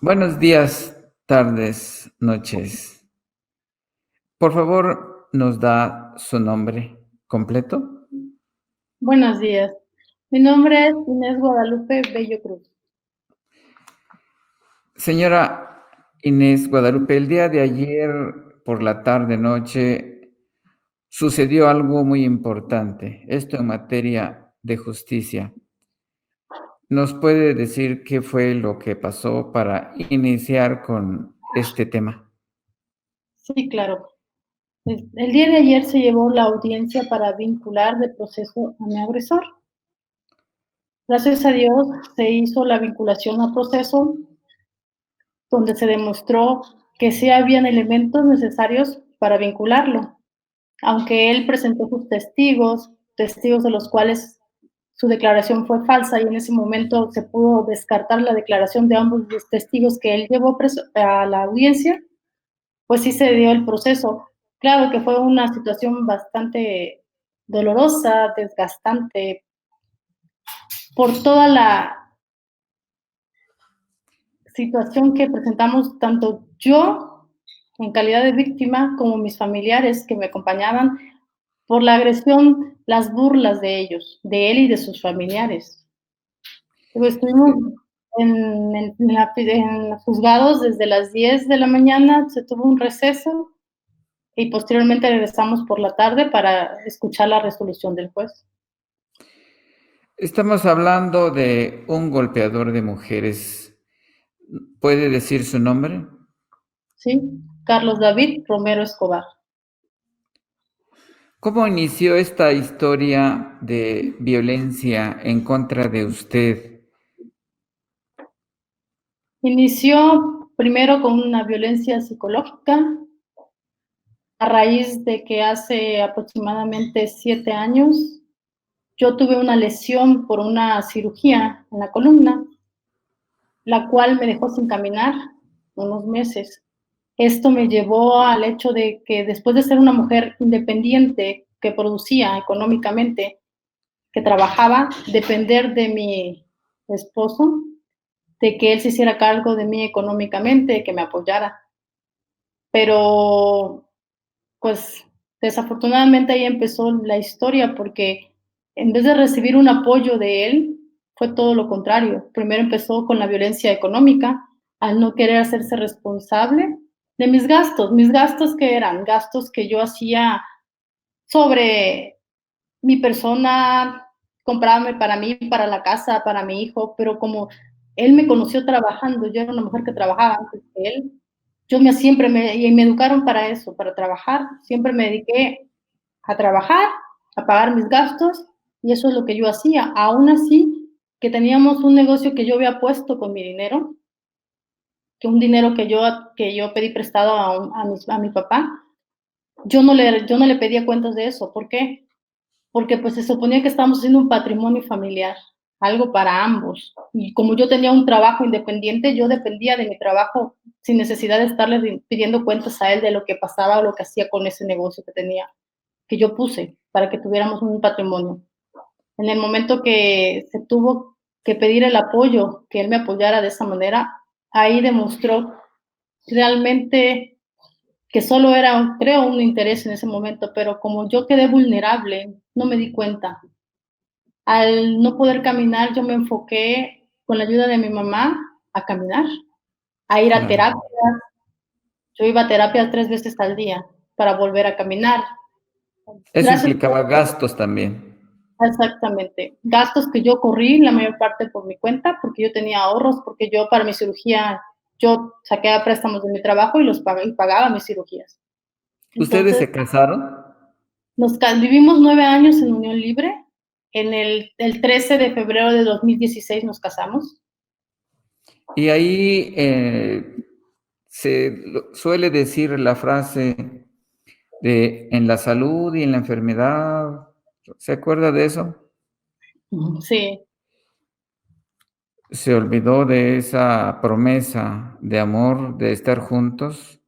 Buenos días, tardes, noches. Por favor, ¿nos da su nombre completo? Buenos días. Mi nombre es Inés Guadalupe Bello Cruz. Señora Inés Guadalupe, el día de ayer por la tarde, noche, sucedió algo muy importante, esto en materia de justicia. ¿Nos puede decir qué fue lo que pasó para iniciar con este tema? Sí, claro. El día de ayer se llevó la audiencia para vincular de proceso a mi agresor. Gracias a Dios se hizo la vinculación a proceso, donde se demostró que sí habían elementos necesarios para vincularlo, aunque él presentó sus testigos de los cuales su declaración fue falsa y en ese momento se pudo descartar la declaración de ambos los testigos que él llevó a la audiencia. Pues sí se dio el proceso. Claro que fue una situación bastante dolorosa, desgastante, por toda la situación que presentamos tanto yo en calidad de víctima como mis familiares que me acompañaban por la agresión, las burlas de ellos, de él y de sus familiares. Estuvimos en los juzgados desde las 10 de la mañana, se tuvo un receso y posteriormente regresamos por la tarde para escuchar la resolución del juez. Estamos hablando de un golpeador de mujeres. ¿Puede decir su nombre? ¿Sí? Carlos David Romero Escobar. ¿Cómo inició esta historia de violencia en contra de usted? Inició primero con una violencia psicológica a raíz de que hace aproximadamente 7 años yo tuve una lesión por una cirugía en la columna, la cual me dejó sin caminar unos meses. Esto me llevó al hecho de que después de ser una mujer independiente que producía económicamente, que trabajaba, depender de mi esposo, de que él se hiciera cargo de mí económicamente, que me apoyara. Pero, pues, desafortunadamente ahí empezó la historia, porque en vez de recibir un apoyo de él, fue todo lo contrario. Primero empezó con la violencia económica, al no querer hacerse responsable de mis gastos que eran gastos que yo hacía sobre mi persona, comprarme para mí, para la casa, para mi hijo, pero como él me conoció trabajando, yo era una mujer que trabajaba antes que él, y me educaron para eso, para trabajar, siempre me dediqué a trabajar, a pagar mis gastos, y eso es lo que yo hacía. Aún así, que teníamos un negocio que yo había puesto con mi dinero, que un dinero que yo pedí prestado a mi papá, yo no le pedía cuentas de eso. ¿Por qué? Porque pues se suponía que estábamos haciendo un patrimonio familiar, algo para ambos. Y como yo tenía un trabajo independiente, yo dependía de mi trabajo sin necesidad de estarle pidiendo cuentas a él de lo que pasaba o lo que hacía con ese negocio que tenía, que yo puse para que tuviéramos un patrimonio. En el momento que se tuvo que pedir el apoyo, que él me apoyara de esa manera, ahí demostró realmente que solo era, creo, un interés en ese momento, pero como yo quedé vulnerable, no me di cuenta. Al no poder caminar, yo me enfoqué con la ayuda de mi mamá a caminar, a ir a Claro. terapia. Yo iba a terapia 3 veces al día para volver a caminar. Eso Gracias. implicaba gastos también. Exactamente. Gastos que yo corrí la mayor parte por mi cuenta, porque yo tenía ahorros, porque yo para mi cirugía, yo saqué a préstamos de mi trabajo y y pagaba mis cirugías. ¿Ustedes Entonces, se casaron? vivimos 9 años en unión libre. El 13 de febrero de 2016 nos casamos. Y ahí suele decir la frase de en la salud y en la enfermedad. ¿Se acuerda de eso? Sí, Se olvidó de esa promesa de amor, de estar juntos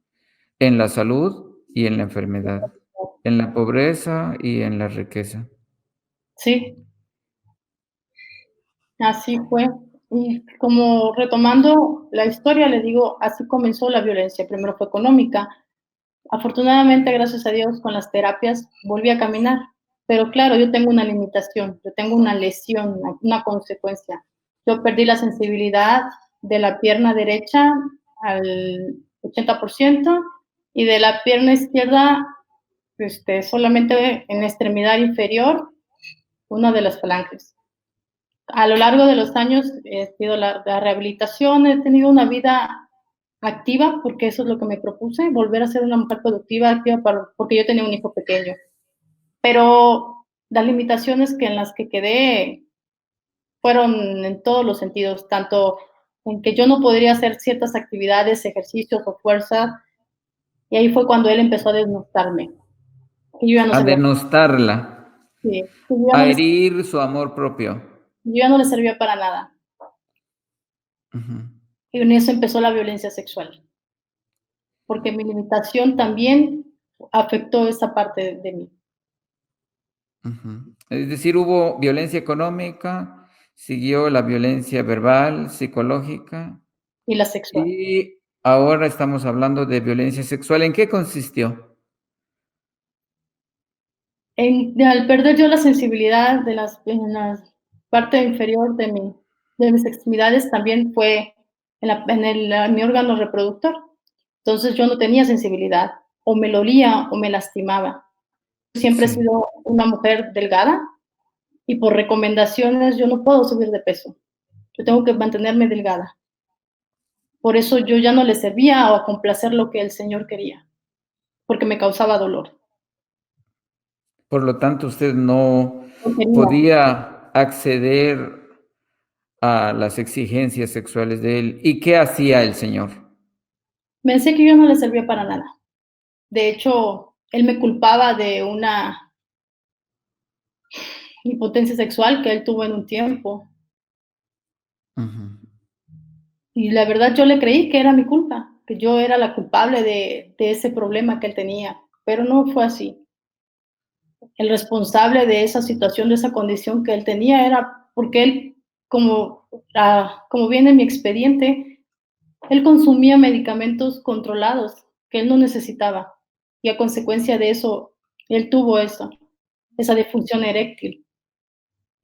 en la salud y en la enfermedad, en la pobreza y en la riqueza. sí, así fue. Y como retomando la historia, le digo, así comenzó la violencia. Primero fue económica. Afortunadamente, gracias a Dios, con las terapias volví a caminar. Pero claro, yo tengo una limitación, yo tengo una lesión, una consecuencia. Yo perdí la sensibilidad de la pierna derecha al 80% y de la pierna izquierda, solamente en la extremidad inferior, una de las falanges. A lo largo de los años he sido la rehabilitación, he tenido una vida activa, porque eso es lo que me propuse, volver a ser una mujer productiva, activa, porque yo tenía un hijo pequeño. Pero las limitaciones en las que quedé fueron en todos los sentidos, tanto en que yo no podría hacer ciertas actividades, ejercicios o fuerza, y ahí fue cuando él empezó a desnostarme, que yo ya no A servía, denostarla, sí, que yo ya a no, herir su amor propio. yo ya no le servía para nada. Ujú, Y en eso empezó la violencia sexual, porque mi limitación también afectó esa parte de mí, ujú. Es decir, hubo violencia económica, siguió la violencia verbal, psicológica, y la sexual. y ahora estamos hablando de violencia sexual. ¿En qué consistió? Al perder yo la sensibilidad en la parte inferior de mis extremidades, también fue en mi órgano reproductor. Entonces yo no tenía sensibilidad, o me dolía o me lastimaba. Siempre he Sí. sido una mujer delgada y por recomendaciones yo no puedo subir de peso. Yo tengo que mantenerme delgada. Por eso yo ya no le servía o a complacer lo que el Señor quería, porque me causaba dolor. Por lo tanto, usted no No quería. podía acceder a las exigencias sexuales de él. ¿Y qué hacía el señor? Pensé que yo no le servía para nada. De hecho, él me culpaba de una impotencia sexual que él tuvo en un tiempo. Ujú. Y la verdad yo le creí que era mi culpa, que yo era la culpable de ese problema que él tenía, pero no fue así. El responsable de esa situación, de esa condición que él tenía era porque él, como viene en mi expediente, él consumía medicamentos controlados que él no necesitaba y a consecuencia de eso, él tuvo eso, esa disfunción eréctil.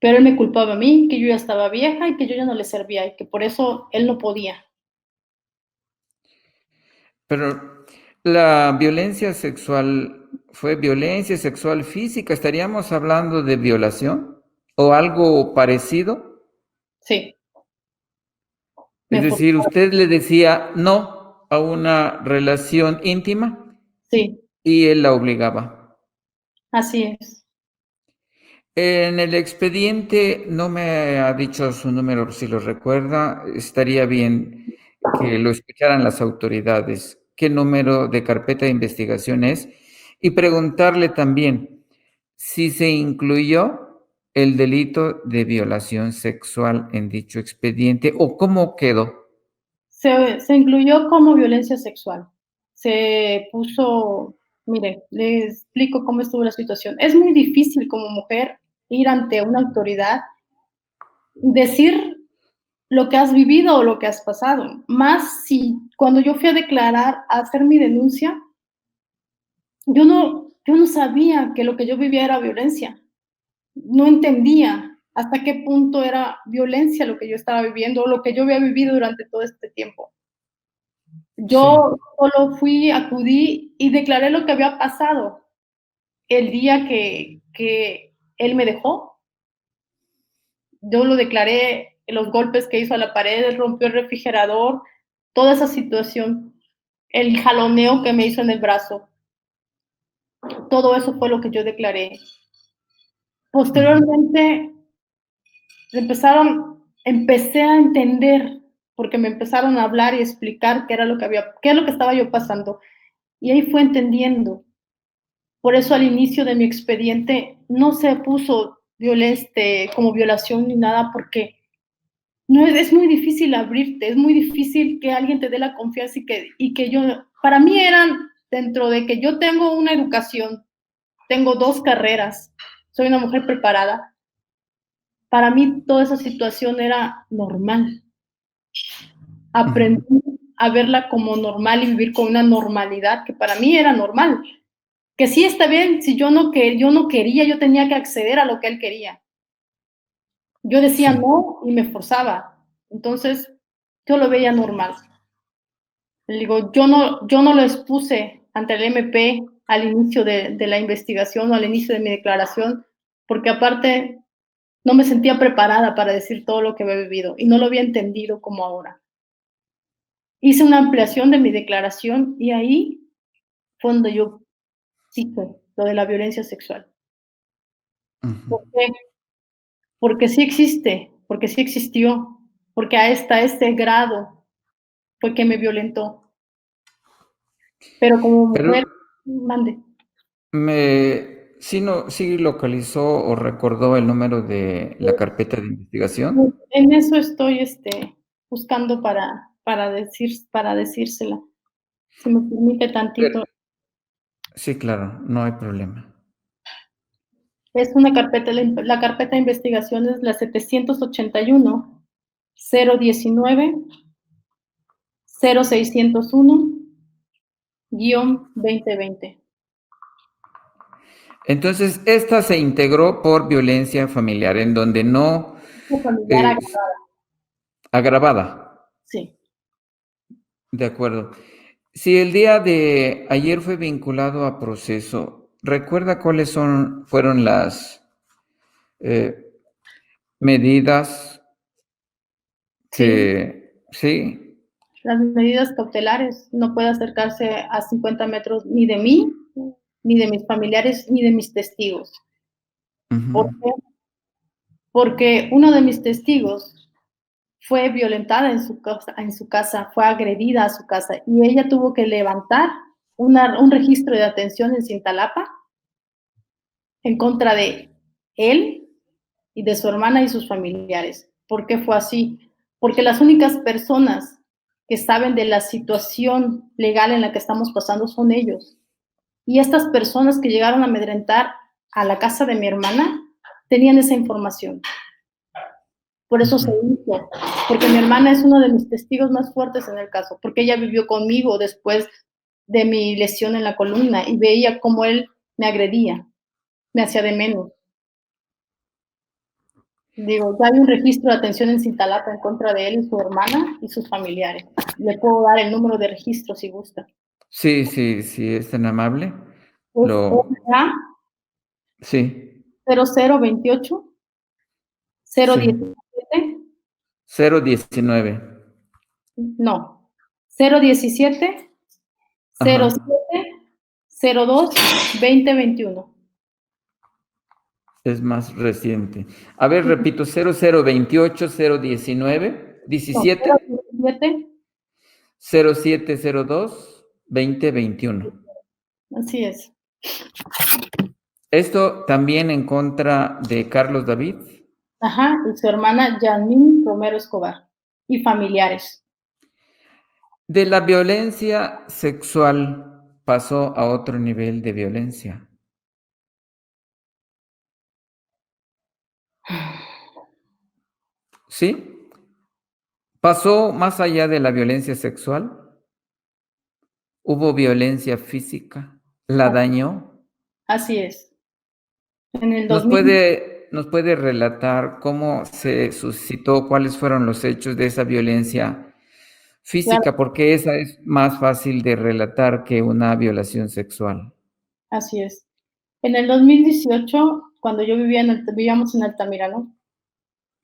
Pero él me culpaba a mí, que yo ya estaba vieja y que yo ya no le servía y que por eso él no podía. Pero la violencia sexual, ¿fue violencia sexual física? ¿Estaríamos hablando de violación o algo parecido? Sí, Es me decir, forzaba. usted le decía no a una relación íntima Sí, y él la obligaba. así es. En el expediente no me ha dicho su número, si lo recuerda, estaría bien que lo escucharan las autoridades, qué número de carpeta de investigación es, y preguntarle también si se incluyó el delito de violación sexual en dicho expediente o cómo quedó. Se incluyó como violencia sexual. Se puso, mire, le explico cómo estuvo la situación. Es muy difícil como mujer ir ante una autoridad y decir lo que has vivido o lo que has pasado. Más si cuando yo fui a declarar, a hacer mi denuncia, yo no sabía que lo que yo vivía era violencia. No entendía hasta qué punto era violencia lo que yo estaba viviendo o lo que yo había vivido durante todo este tiempo. Sí, Yo solo acudí y declaré lo que había pasado el día que él me dejó. Yo lo declaré, los golpes que hizo a la pared, rompió el refrigerador, toda esa situación, el jaloneo que me hizo en el brazo, todo eso fue lo que yo declaré. ujú. Posteriormente empecé a entender, porque me empezaron a hablar y explicar qué es lo que estaba yo pasando. Y ahí fue entendiendo. Por eso al inicio de mi expediente no se puso como violación ni nada, porque no es muy difícil abrirte, es muy difícil que alguien te dé la confianza y que yo, para mí eran, dentro de que yo tengo una educación, tengo 2 carreras, soy una mujer preparada, para mí toda esa situación era normal. Aprendí a verla como normal y vivir con una normalidad que para mí era normal. Que sí está bien, si yo no quería, yo tenía que acceder a lo que él quería. Yo decía Sí. no y me forzaba. Entonces, yo lo veía normal. Le digo, yo no lo expuse ante el MP al inicio de la investigación o al inicio de mi declaración, porque aparte no me sentía preparada para decir todo lo que había vivido y no lo había entendido como ahora. Hice una ampliación de mi declaración y ahí fue donde yo dije lo de la violencia sexual. Ujú. ¿Por qué? Porque sí existe, porque sí existió, porque hasta este grado fue que me violentó. Pero como Pero mujer, mande. sí, no, sí localizó o recordó el número de la carpeta de investigación. En eso estoy, buscando para decírsela. Si me permite Pero- tantito. sí, claro, no hay problema. Es una carpeta, la carpeta de investigación es la 781-019-0601-2020. Entonces, esta se integró por violencia familiar, en donde no, Familiar eh, agravada, agravada, sí. de acuerdo. Si el día de ayer fue vinculado a proceso, ¿recuerda cuáles fueron las eh, medidas Sí, sí? las medidas cautelares, no puede acercarse a 50 metros ni de mí, ni de mis familiares, ni de mis testigos. ¿Por Ujú. qué? Porque uno de mis testigos fue violentada en su casa, fue agredida a su casa y ella tuvo que levantar un registro de atención en Cintalapa en contra de él y de su hermana y sus familiares. ¿Por qué fue así? Porque las únicas personas que saben de la situación legal en la que estamos pasando son ellos. Y estas personas que llegaron a amedrentar a la casa de mi hermana tenían esa información. Por eso se Ujú. hizo, porque mi hermana es uno de mis testigos más fuertes en el caso, porque ella vivió conmigo después de mi lesión en la columna y veía cómo él me agredía, me hacía de menos. Digo, ya hay un registro de atención en Cintalapa en contra de él y su hermana y sus familiares. Le puedo dar el número de registro si gusta. Sí, sí, sí, es tan amable. Es Lo, RA sí, 0028 sí. 017, 019. no, 017 Ajá. 07 02 2021. Es más reciente. A ver, repito, 0028 019 No, 17 017, 0702 2021. así es. Esto también en contra de Carlos David. Ajá, y su hermana Yasmín Romero Escobar y familiares. De la violencia sexual pasó a otro nivel de violencia. ¿Sí? Pasó más allá de la violencia sexual. Hubo violencia física. La dañó. Así es. En el ¿Nos 2000, puede, nos puede relatar cómo se suscitó, cuáles fueron los hechos de esa violencia claro, física? Porque esa es más fácil de relatar que una violación sexual. así es. En el 2018, cuando yo vivíamos en Altamirano,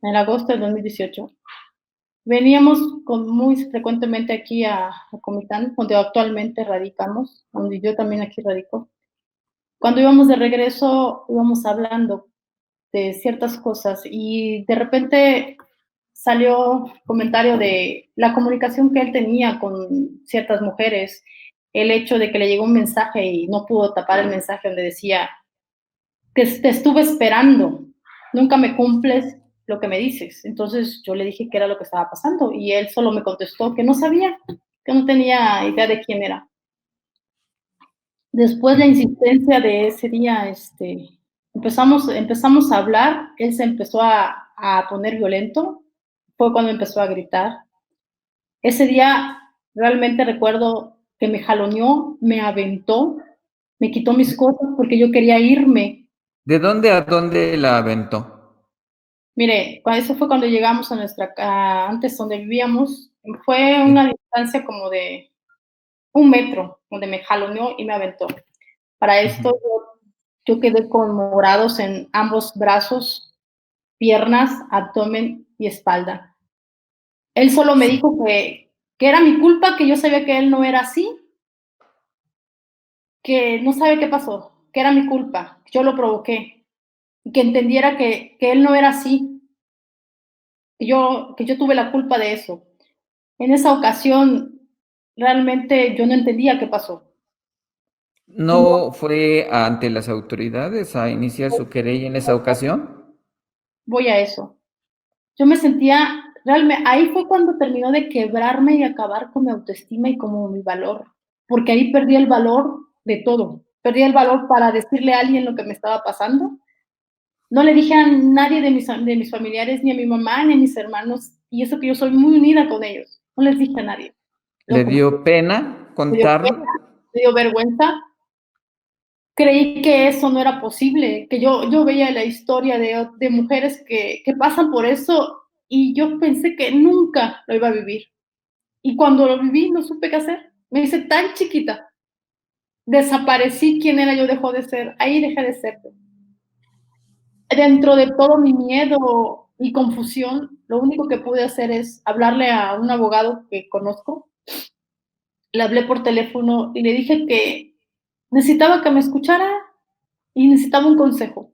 en agosto del 2018, veníamos muy frecuentemente aquí a Comitán, donde actualmente radicamos, donde yo también aquí radico. Cuando íbamos de regreso, íbamos hablando de ciertas cosas y de repente salió comentario de la comunicación que él tenía con ciertas mujeres, el hecho de que le llegó un mensaje y no pudo tapar el mensaje donde decía que te estuve esperando, nunca me cumples lo que me dices. Entonces yo le dije qué era lo que estaba pasando y él solo me contestó que no sabía, que no tenía idea de quién era. Después la Ujú. insistencia de ese día, empezamos a hablar, él se empezó a poner violento, fue cuando empezó a gritar. Ese día realmente recuerdo que me jaloneó, me aventó, me quitó mis cosas porque yo quería irme. ¿De dónde a dónde la aventó? Mire, eso fue cuando llegamos a nuestra antes donde vivíamos, fue Sí. una distancia como de 1 metro, donde me jaloneó y me aventó. Para Ujú. esto yo quedé con morados en ambos brazos, piernas, abdomen y espalda. Él solo me Sí. dijo que era mi culpa, que yo sabía que él no era así, que no sabe qué pasó, que era mi culpa, yo lo provoqué, y que entendiera que él no era así, que yo tuve la culpa de eso. En esa ocasión, realmente yo no entendía qué pasó. Y no ¿No fue ante las autoridades a iniciar su querella en esa ocasión? voy a eso. Yo me sentía realmente ahí fue cuando terminó de quebrarme y acabar con mi autoestima y como mi valor, porque ahí perdí el valor de todo. Perdí el valor para decirle a alguien lo que me estaba pasando. No le dije a nadie de mis familiares, ni a mi mamá, ni a mis hermanos, y eso que yo soy muy unida con ellos. No les dije a nadie. ¿Le Lo dio pena me dio contarlo? pena, me dio vergüenza. Creí que eso no era posible, que yo veía la historia de mujeres que pasan por eso y yo pensé que nunca lo iba a vivir. Y cuando lo viví, no supe qué hacer. Me hice tan chiquita. Desaparecí, quién era yo dejó de ser. Ahí dejé de ser. Dentro de todo mi miedo y confusión, lo único que pude hacer es hablarle a un abogado que conozco. Le hablé por teléfono y le dije que necesitaba que me escuchara y necesitaba un consejo.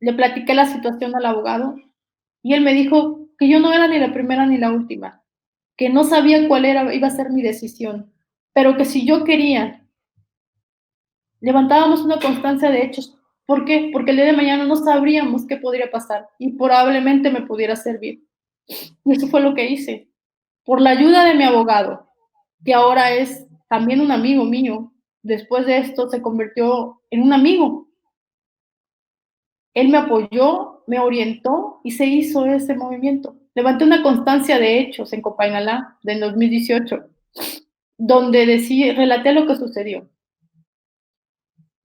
Le platiqué la situación al abogado y él me dijo que yo no era ni la primera ni la última, que no sabía cuál iba a ser mi decisión, pero que si yo quería, levantábamos una constancia de hechos. ¿Por qué? Porque el día de mañana no sabríamos qué podría pasar y probablemente me pudiera servir. Y eso fue lo que hice. Por la ayuda de mi abogado, que ahora es también un amigo mío, después de esto se convirtió en un amigo. Él me apoyó, me orientó y se hizo ese movimiento. Levanté una constancia de hechos en Copainalá del 2018, donde relaté lo que sucedió.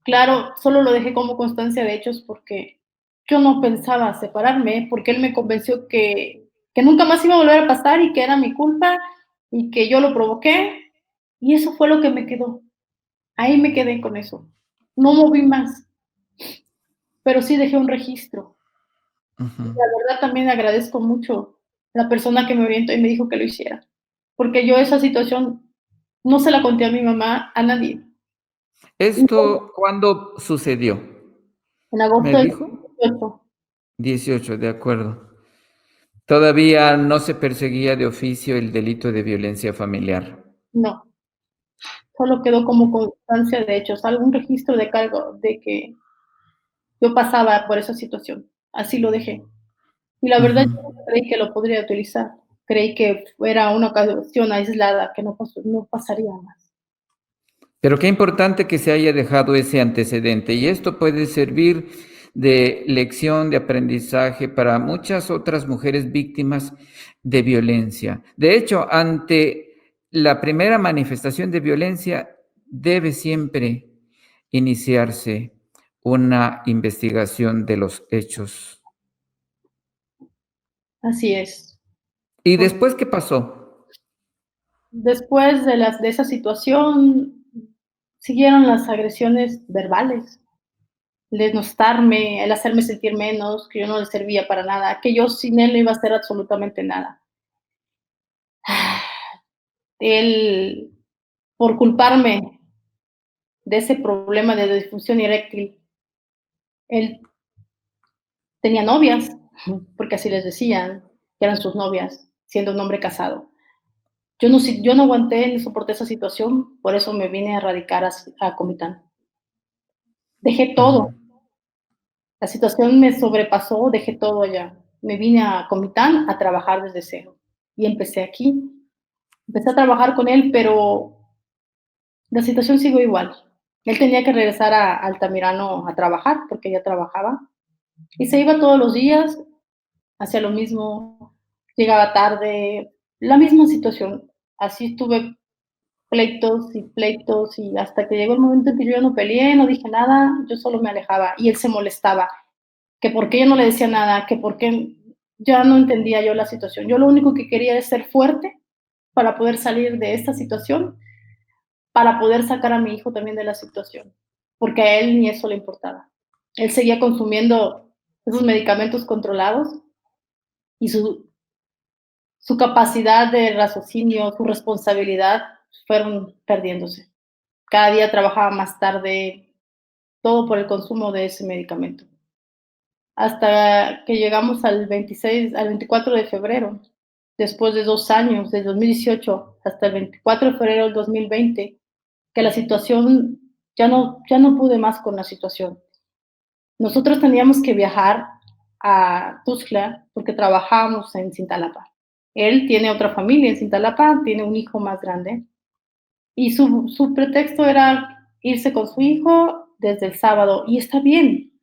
Claro, solo lo dejé como constancia de hechos porque yo no pensaba separarme, porque él me convenció que nunca más iba a volver a pasar y que era mi culpa y que yo lo provoqué. Y eso fue lo que me quedó. Ahí me quedé con eso. No moví más, pero sí dejé un registro. Ujú. La verdad también agradezco mucho la persona que me orientó y me dijo que lo hiciera, porque yo esa situación no se la conté a mi mamá, a nadie. ¿Esto cuándo sucedió? En ¿Me agosto del dijo? 18, 18, de acuerdo. Todavía no se perseguía de oficio el delito de violencia familiar. no, solo quedó como constancia de hechos, algún registro de cargo de que yo pasaba por esa situación. Así lo dejé. Y la verdad, Ujú. yo nunca creí que lo podría utilizar. Creí que era una ocasión aislada, que no pasaría más. Pero qué importante que se haya dejado ese antecedente y esto puede servir de lección, de aprendizaje para muchas otras mujeres víctimas de violencia. De hecho, ante la primera manifestación de violencia debe siempre iniciarse una investigación de los hechos. Así es. ¿Y Por después qué pasó? Después de esa situación, siguieron las agresiones verbales, el denostarme, el hacerme sentir menos, que yo no le servía para nada, que yo sin él no iba a hacer absolutamente nada. Él, por culparme de ese problema de disfunción eréctil, él tenía novias, porque así les decían, que eran sus novias, siendo un hombre casado. Yo no aguanté ni soporté esa situación, por eso me vine a radicar a Comitán. Dejé Ujú. todo. La situación me sobrepasó, dejé todo allá. Me vine a Comitán a trabajar desde cero y empecé aquí. Empecé a trabajar con él, pero la situación siguió igual. Él tenía que regresar a Altamirano a trabajar porque ya trabajaba y se iba todos los días, hacía lo mismo, llegaba tarde, la misma situación. Así tuve pleitos y hasta que llegó el momento en que yo ya no peleé, no dije nada, yo solo me alejaba y él se molestaba, que por qué yo no le decía nada, que por qué ya no entendía yo la situación. Yo lo único que quería es ser fuerte para poder salir de esta situación, para poder sacar a mi hijo también de la situación, porque a él ni eso le importaba. Él seguía consumiendo esos medicamentos controlados y su capacidad de raciocinio, su responsabilidad fueron perdiéndose. Cada día trabajaba más tarde, todo por el consumo de ese medicamento. Hasta que llegamos al 24 de febrero, después de 2 años, del 2018 hasta el 24 de febrero del 2020, que la situación ya no pude más con la situación. Nosotros teníamos que viajar a Tuxtla porque trabajábamos en Cintalapa. Él tiene otra familia en Cintalapa, tiene un hijo más grande y su pretexto era irse con su hijo desde el sábado y está bien.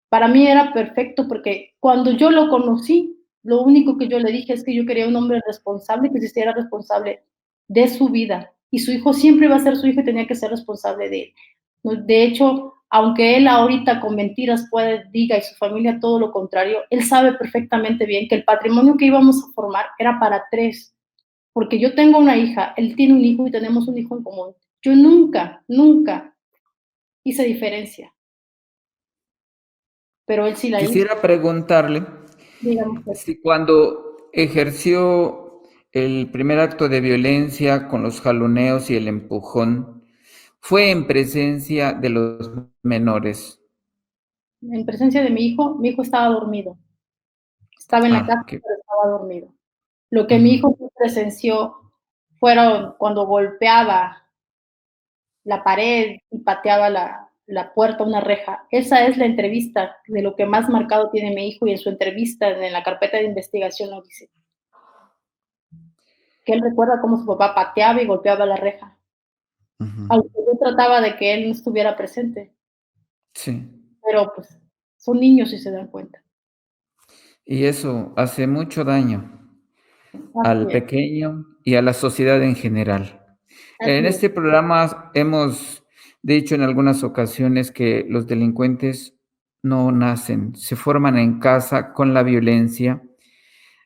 Para mí era perfecto porque cuando yo lo conocí, lo único que yo le dije es que yo quería un hombre responsable que se hiciera responsable de su vida y su hijo siempre iba a ser su hijo y tenía que ser responsable de él. De hecho, aunque él ahorita con mentiras diga y su familia todo lo contrario, él sabe perfectamente bien que el patrimonio que íbamos a formar era para tres, porque yo tengo una hija, él tiene un hijo y tenemos un hijo en común. Yo nunca, nunca hice diferencia, pero él sí la hizo, Quisiera preguntarle digamos. si cuando ejerció el primer acto de violencia con los jaloneos y el empujón, fue en presencia de los menores. En presencia de mi hijo estaba dormido. Estaba en la casa, Que, pero estaba dormido. Lo que mi ujú, hijo sí presenció fueron cuando golpeaba la pared y pateaba la puerta, una reja. Esa es la entrevista de lo que más marcado tiene mi hijo y en su entrevista en la carpeta de investigación lo dice. Que él recuerda cómo su papá pateaba y golpeaba la reja, ujú, aunque yo trataba de que él no estuviera presente, sí. pero pues son niños y se dan cuenta. Y eso hace mucho daño Así al es, pequeño y a la sociedad en general. En así es. este programa hemos dicho en algunas ocasiones que los delincuentes no nacen, se forman en casa con la violencia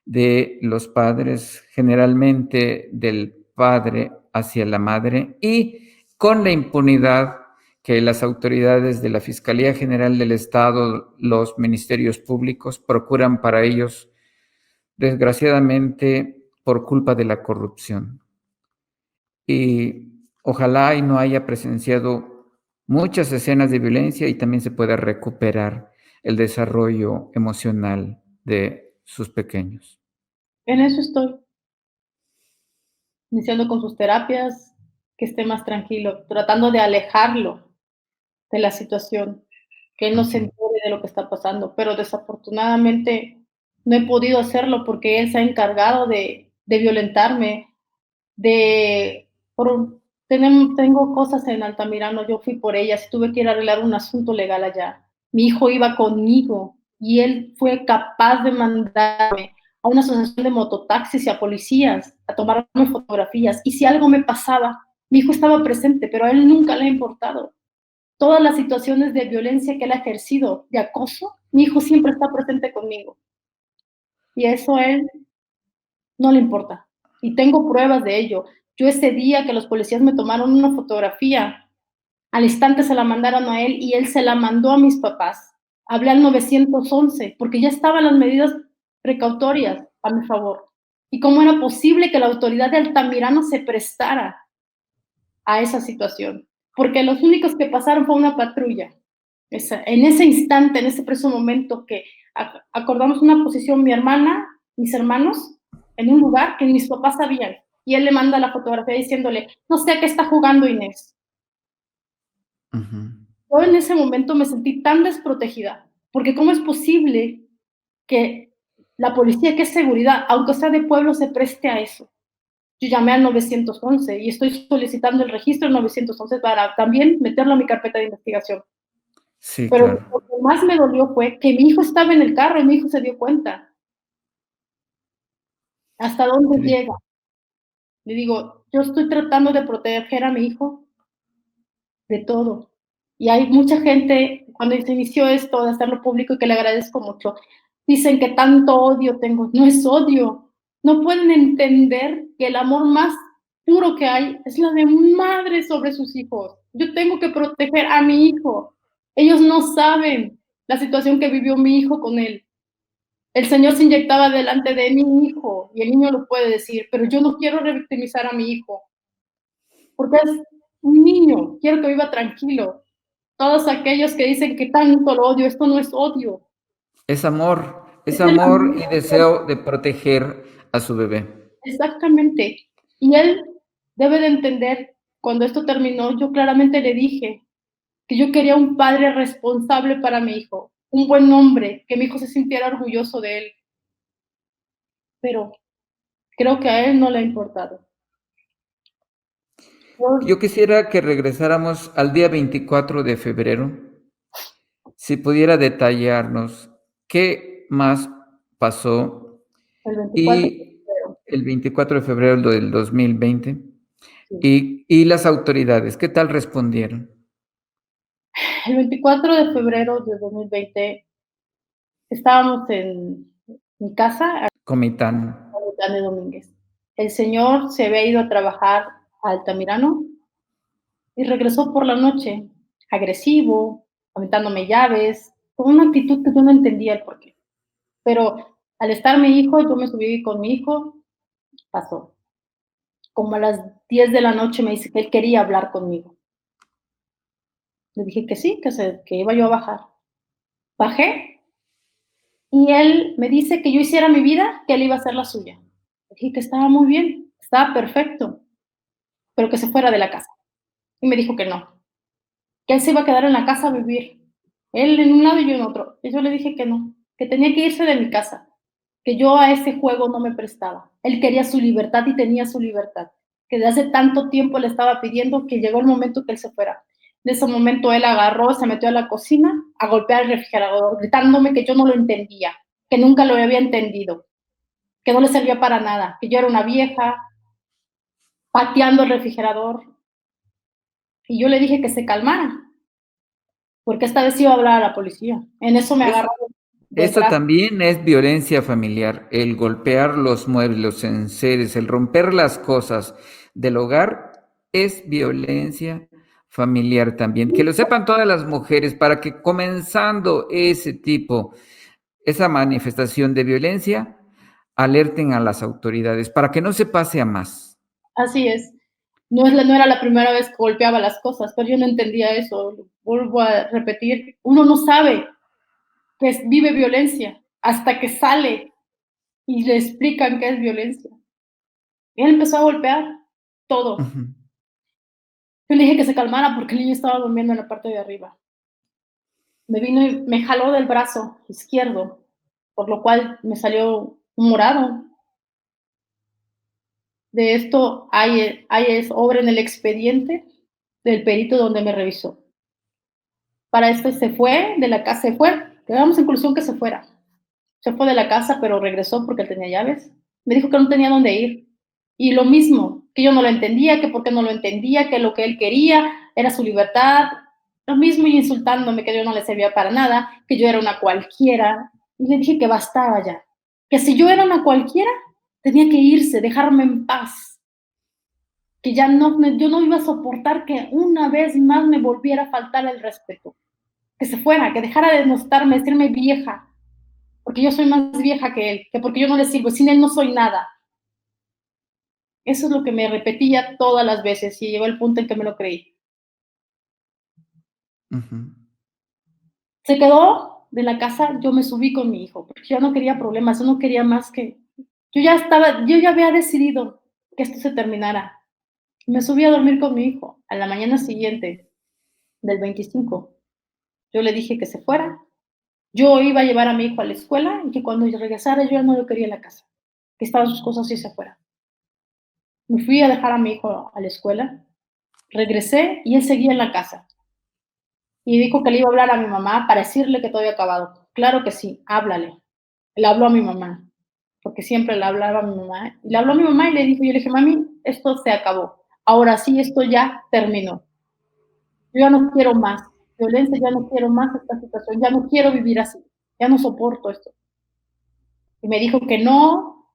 de los padres, generalmente del padre hacia la madre, y con la impunidad que las autoridades de la Fiscalía General del Estado, los ministerios públicos procuran para ellos, desgraciadamente por culpa de la corrupción. Y ojalá y no haya presenciado muchas escenas de violencia y también se pueda recuperar el desarrollo emocional de sus pequeños. En eso estoy. Iniciando con sus terapias, que esté más tranquilo, tratando de alejarlo de la situación, que él no se Ujú. entere de lo que está pasando, pero desafortunadamente no he podido hacerlo porque él se ha encargado de violentarme, de por tengo cosas en Altamirano, yo fui por ellas, tuve que ir a arreglar un asunto legal allá. Mi hijo iba conmigo y él fue capaz de mandarme a una asociación de mototaxis y a policías a tomarme fotografías. Y si algo me pasaba, mi hijo estaba presente, pero a él nunca le ha importado. Todas las situaciones de violencia que él ha ejercido, de acoso, mi hijo siempre está presente conmigo. Y eso a él no le importa. Y tengo pruebas de ello. Yo ese día que los policías me tomaron una fotografía, al instante se la mandaron a él y él se la mandó a mis papás. Hablé al 911 porque ya estaban las medidas precautorias a mi favor. ¿Y cómo era posible que la autoridad de Altamirano se prestara a esa situación? Porque los únicos que pasaron fue una patrulla. En ese instante, en ese preciso momento que acordamos una posición, mi hermana, mis hermanos, en un lugar que mis papás sabían. Y él le manda la fotografía diciéndole, no sé a qué está jugando Inés. Ujú. Yo en ese momento me sentí tan desprotegida, porque ¿cómo es posible que la policía, que es seguridad, aunque sea de pueblo, se preste a eso? Yo llamé al 911 y estoy solicitando el registro del 911 para también meterlo a mi carpeta de investigación. Sí, Pero claro. lo que más me dolió fue que mi hijo estaba en el carro y mi hijo se dio cuenta. ¿Hasta dónde Tri- llega? Le digo, yo estoy tratando de proteger a mi hijo de todo. Y hay mucha gente, cuando se inició esto de hacerlo público y que le agradezco mucho, dicen que tanto odio tengo. No es odio. No pueden entender que el amor más puro que hay es la de madre sobre sus hijos. Yo tengo que proteger a mi hijo. Ellos no saben la situación que vivió mi hijo con él. El Señor se inyectaba delante de mi hijo y el niño lo puede decir, pero yo no quiero revictimizar a mi hijo porque es un niño, quiero que viva tranquilo. Todos aquellos que dicen que tanto lo odio, esto no es odio, Es es el amor y amor, deseo de proteger a su bebé. exactamente. Y él debe de entender, cuando esto terminó, yo claramente le dije que yo quería un padre responsable para mi hijo, un buen hombre, que mi hijo se sintiera orgulloso de él, pero creo que a él no le ha importado. Yo Yo, quisiera que regresáramos al día 24 de febrero, si pudiera detallarnos qué más pasó el 24 de y febrero, el 24 de febrero del 2020 sí. y las autoridades, ¿qué tal respondieron? El 24 de febrero de 2020 estábamos en mi casa, Comitán. Gabriel de Domínguez. El señor se había ido a trabajar a Altamirano y regresó por la noche, agresivo, aventándome llaves, con una actitud que yo no entendía el porqué. Pero al estar mi hijo, yo me subí con mi hijo, pasó. Como a las 10 de la noche me dice que él quería hablar conmigo. Le dije que sí, que iba yo a bajar. Bajé y él me dice que yo hiciera mi vida, que él iba a hacer la suya. Le dije que estaba muy bien, estaba perfecto, pero que se fuera de la casa. Y me dijo que él se iba a quedar en la casa a vivir. Él en un lado y yo en otro. Y yo le dije que no, que tenía que irse de mi casa, que yo a ese juego no me prestaba. Él quería su libertad y tenía su libertad, que de hace tanto tiempo le estaba pidiendo que llegó el momento que él se fuera. En ese momento él agarró, se metió a la cocina a golpear el refrigerador, gritándome que yo no lo entendía, que nunca lo había entendido, que no le servía para nada, que yo era una vieja, pateando el refrigerador. Y yo le dije que se calmara, porque esta vez iba a hablar a la policía. En eso me Es, agarró del Esto brazo. también es violencia familiar, el golpear los muebles, los enseres, el romper las cosas del hogar es violencia familiar también. Que lo sepan todas las mujeres para que comenzando ese tipo, esa manifestación de violencia, alerten a las autoridades para que no se pase a más. Así es. No era la primera vez que golpeaba las cosas, pero yo no entendía eso. Vuelvo a repetir, uno no sabe que vive violencia hasta que sale y le explican qué es violencia. Y él empezó a golpear todo. Ujú. Yo le dije que se calmara porque el niño estaba durmiendo en la parte de arriba. Me vino y me jaló del brazo izquierdo, por lo cual me salió un morado. De esto hay obra en el expediente del perito donde me revisó. Para esto se fue de la casa, se fue. Llegamos a conclusión que se fuera. Se fue de la casa, pero regresó porque él tenía llaves. Me dijo que no tenía dónde ir. Y lo mismo, que yo no lo entendía, que por qué no lo entendía, que lo que él quería era su libertad. Lo mismo y insultándome que yo no le servía para nada, que yo era una cualquiera. Y le dije que bastaba ya. Que si yo era una cualquiera, tenía que irse, dejarme en paz. Que ya no, yo no iba a soportar que una vez más me volviera a faltar el respeto. Que se fuera, que dejara de denostarme, decirme vieja, porque yo soy más vieja que él, que porque yo no le sirvo, sin él no soy nada. Eso es lo que me repetía todas las veces y llegó el punto en que me lo creí. Ujú. Se quedó de la casa, yo me subí con mi hijo, porque yo no quería problemas, yo no quería más que... yo ya había decidido que esto se terminara. Me subí a dormir con mi hijo. A la mañana siguiente del 25, yo le dije que se fuera. Yo iba a llevar a mi hijo a la escuela y que cuando regresara yo ya no lo quería en la casa, que estaban sus cosas y se fuera. Me fui a dejar a mi hijo a la escuela, regresé y él seguía en la casa. Y dijo que le iba a hablar a mi mamá para decirle que todo había acabado. Claro que sí, háblale. Le habló a mi mamá. porque siempre le hablaba a mi mamá. Le habló a mi mamá y le dijo, yo le dije, mami, esto se acabó. Ahora sí, esto ya terminó. Yo ya no quiero más violencia, ya no quiero más esta situación, ya no quiero vivir así, ya no soporto esto. Y me dijo que no,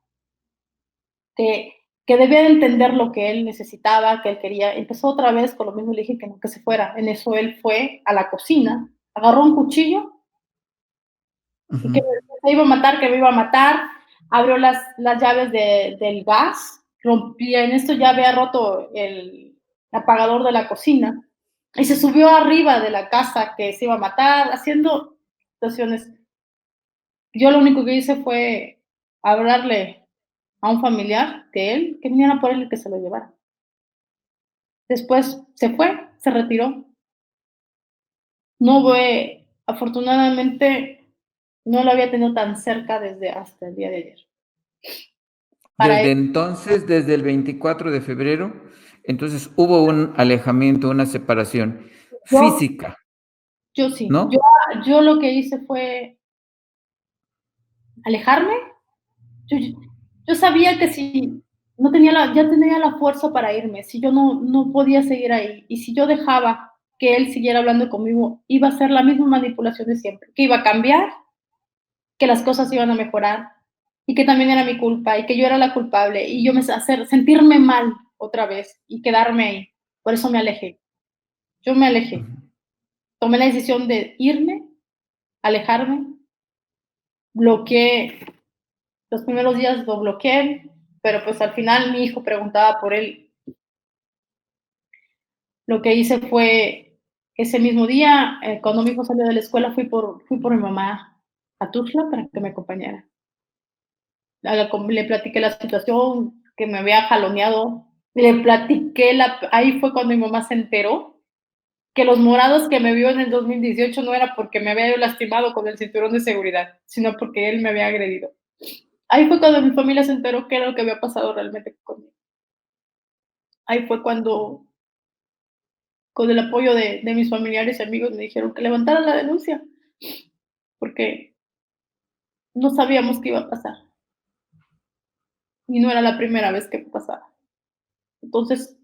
que debía de entender lo que él necesitaba, que él quería. Empezó otra vez con lo mismo, le dije que no, que se fuera. En eso él fue a la cocina, agarró un cuchillo y que me iba a matar, que me iba a matar. Abrió las llaves del gas, rompía, en esto ya había roto el apagador de la cocina y se subió arriba de la casa que se iba a matar, haciendo situaciones. Yo lo único que hice fue hablarle a un familiar de él que viniera por él y que se lo llevara. Después se fue, se retiró. No ve, afortunadamente, no lo había tenido tan cerca desde hasta el día de ayer. Para él, Desde entonces, desde el 24 de febrero, entonces hubo un alejamiento, una separación yo, física, yo sí, ¿no? yo lo que hice fue alejarme. Yo, yo sabía que si no tenía ya tenía la fuerza para irme, si yo no podía seguir ahí, y si yo dejaba que él siguiera hablando conmigo, iba a ser la misma manipulación de siempre, que iba a cambiar, que las cosas iban a mejorar, y que también era mi culpa, y que yo era la culpable, y yo me hacer sentirme mal otra vez, y quedarme ahí. Por eso me alejé. Yo me alejé. Tomé la decisión de irme, alejarme, bloqueé. Los primeros días lo bloqueé, pero pues al final mi hijo preguntaba por él. Lo que hice fue, ese mismo día, cuando mi hijo salió de la escuela, fui por mi mamá a Tuxtla para que me acompañara. Le platiqué la situación, que me había jaloneado, le platiqué, ahí fue cuando mi mamá se enteró que los morados que me vio en el 2018 no era porque me había lastimado con el cinturón de seguridad, sino porque él me había agredido. Ahí fue cuando mi familia se enteró qué era lo que había pasado realmente conmigo. Ahí fue cuando, con el apoyo de mis familiares y amigos, me dijeron que levantara la denuncia, porque no sabíamos qué iba a pasar. Y no era la primera vez que pasaba. Entonces,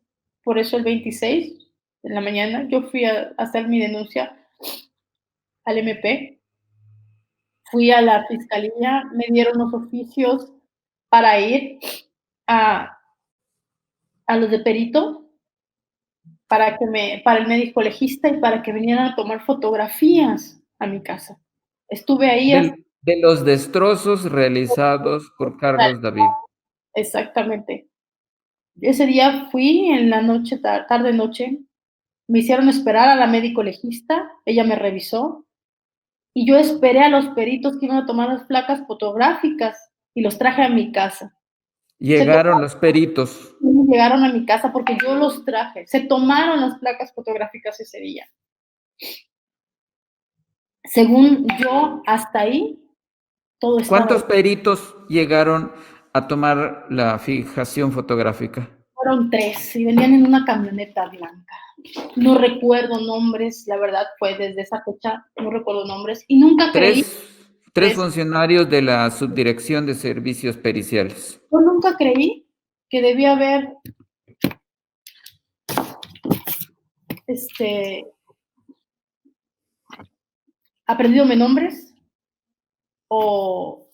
por eso el 26 en la mañana yo fui a hacer mi denuncia al MP, fui a la fiscalía, me dieron los oficios para ir a, a los de perito, para el médico legista y para que vinieran a tomar fotografías a mi casa. Estuve ahí hasta De los destrozos realizados por Carlos David. exactamente. Ese día fui en la noche, tarde noche, me hicieron esperar a la médico legista, ella me revisó y yo esperé a los peritos que iban a tomar las placas fotográficas y los traje a mi casa. Se Llegaron tomaron, los peritos. llegaron a mi casa porque yo los traje. Se tomaron las placas fotográficas ese día. Según yo, hasta ahí todo estaba ¿Cuántos bien. peritos llegaron a tomar la fijación fotográfica? Fueron 3 y venían en una camioneta blanca. No recuerdo nombres, la verdad fue desde esa fecha, no recuerdo nombres y nunca creí, Tres funcionarios de la Subdirección de Servicios Periciales. yo nunca creí que debía haber este, aprendido nombres o,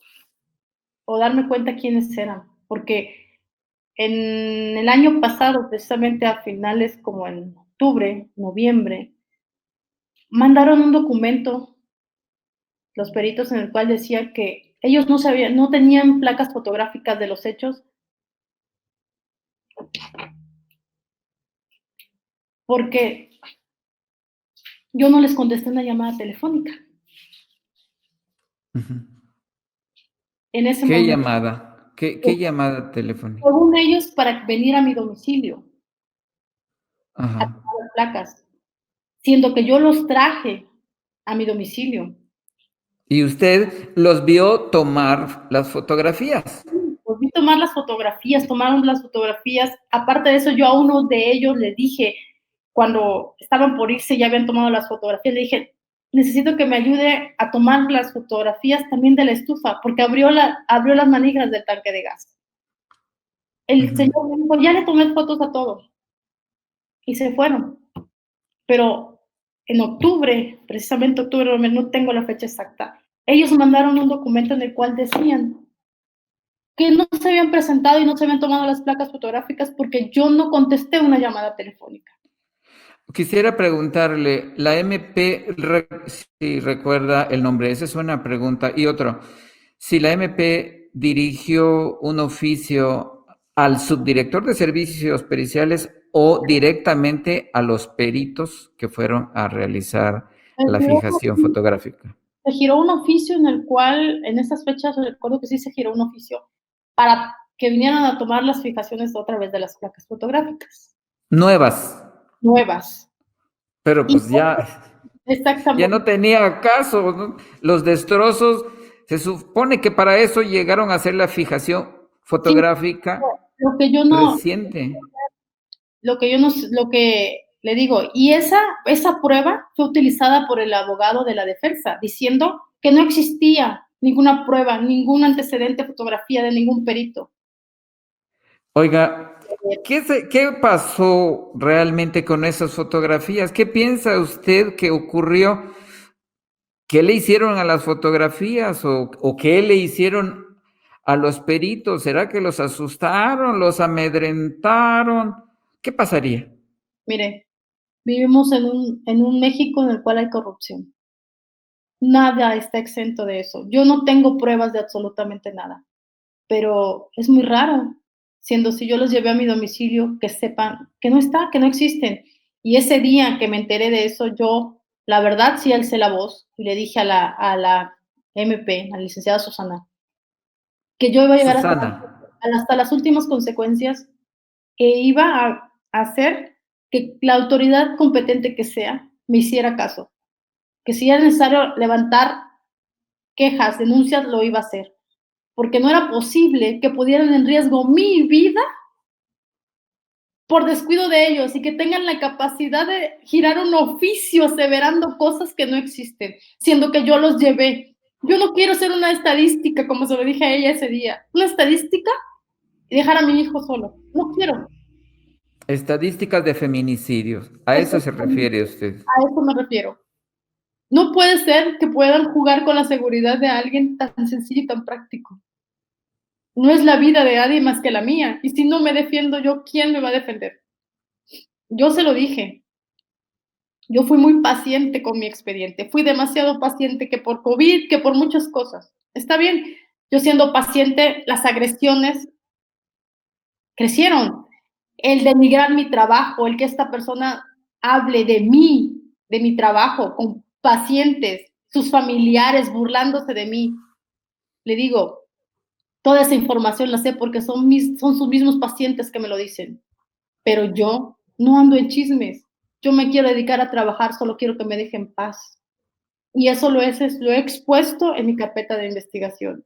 o darme cuenta quiénes eran, porque en el año pasado, precisamente a finales como en octubre, noviembre, mandaron un documento los peritos en el cual decía que ellos no sabían, no tenían placas fotográficas de los hechos porque yo no les contesté una llamada telefónica. En ese ¿Qué momento, llamada? ¿Qué llamada telefónica? según ellos, para venir a mi domicilio Ajá. a tomar las placas, siendo que yo los traje a mi domicilio. Y usted los vio tomar las fotografías. Los vi tomar las fotografías, tomaron las fotografías. Aparte de eso, yo a uno de ellos les dije, cuando estaban por irse, ya habían tomado las fotografías, le dije, necesito que me ayude a tomar las fotografías también de la estufa, porque abrió las manijas del tanque de gas. El Ujú. señor me dijo, ya le tomé fotos a todos y se fueron. Pero en octubre, precisamente octubre, no tengo la fecha exacta, ellos mandaron un documento en el cual decían que no se habían presentado y no se habían tomado las placas fotográficas porque yo no contesté una llamada telefónica. Quisiera preguntarle, la MP, si recuerda el nombre, esa es una pregunta. Y otro, si la MP dirigió un oficio al subdirector de servicios periciales o directamente a los peritos que fueron a realizar la fijación fotográfica. Se giró un oficio en el cual, en esas fechas, recuerdo que sí se giró un oficio para que vinieran a tomar las fijaciones otra vez de las placas fotográficas Nuevas, nuevas. pero Y pues ya exactamente. no tenía caso, ¿no? Los destrozos, se supone que para eso llegaron a hacer la fijación Sí, fotográfica lo que yo no, reciente. lo que yo no, lo que le digo, y esa prueba fue utilizada por el abogado de la defensa, diciendo que no existía ninguna prueba, ningún antecedente, fotografía de ningún perito. Oiga, ¿qué pasó realmente con esas fotografías? ¿Qué piensa usted que ocurrió? ¿Qué le hicieron a las fotografías o qué le hicieron a los peritos? ¿Será que los asustaron, los amedrentaron? ¿Qué pasaría? Mire, vivimos en un México en el cual hay corrupción. Nada está exento de eso. Yo no tengo pruebas de absolutamente nada, pero es muy raro, siendo si yo los llevé a mi domicilio, que sepan que no está, que no existen. Y ese día que me enteré de eso, yo, la verdad, sí alcé la voz y le dije a la MP, a la licenciada Susana, que yo iba a llegar Susana, hasta las últimas consecuencias e iba a hacer que la autoridad competente que sea me hiciera caso, que si era necesario levantar quejas, denuncias, lo iba a hacer, porque no era posible que pusieran en riesgo mi vida por descuido de ellos y que tengan la capacidad de girar un oficio aseverando cosas que no existen, siendo que yo los llevé. Yo no quiero ser una estadística, como se lo dije a ella ese día, una estadística y dejar a mi hijo solo. No quiero. estadísticas de feminicidios. ¿A eso se Exactamente, refiere usted? a eso me refiero. No puede ser que puedan jugar con la seguridad de alguien tan sencillo y tan práctico. No es la vida de nadie más que la mía. Y si no me defiendo yo, ¿quién me va a defender? Yo se lo dije. Yo fui muy paciente con mi expediente. Fui demasiado paciente que por COVID, que por muchas cosas. Está bien. Yo siendo paciente, las agresiones crecieron. El denigrar mi trabajo, el que esta persona hable de mí, de mi trabajo, con pacientes, sus familiares burlándose de mí. Le digo, toda esa información la sé porque son sus mismos pacientes que me lo dicen. Pero yo no ando en chismes. Yo me quiero dedicar a trabajar, solo quiero que me dejen paz. Y eso lo he expuesto en mi carpeta de investigación.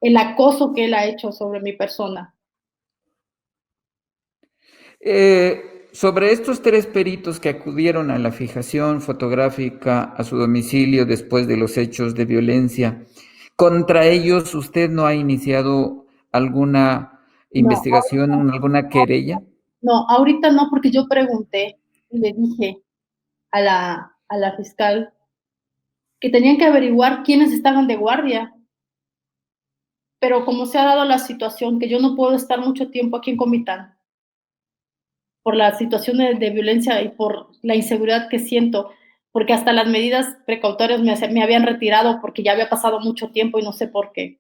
El acoso que él ha hecho sobre mi persona. Sobre estos tres peritos que acudieron a la fijación fotográfica a su domicilio después de los hechos de violencia, ¿contra ellos usted no ha iniciado alguna No, investigación, alguna querella? no, ahorita no, porque yo pregunté y le dije a la fiscal que tenían que averiguar quiénes estaban de guardia. Pero como se ha dado la situación que yo no puedo estar mucho tiempo aquí en Comitán, por la situación de violencia y por la inseguridad que siento, porque hasta las medidas precautorias me habían retirado porque ya había pasado mucho tiempo y no sé por qué,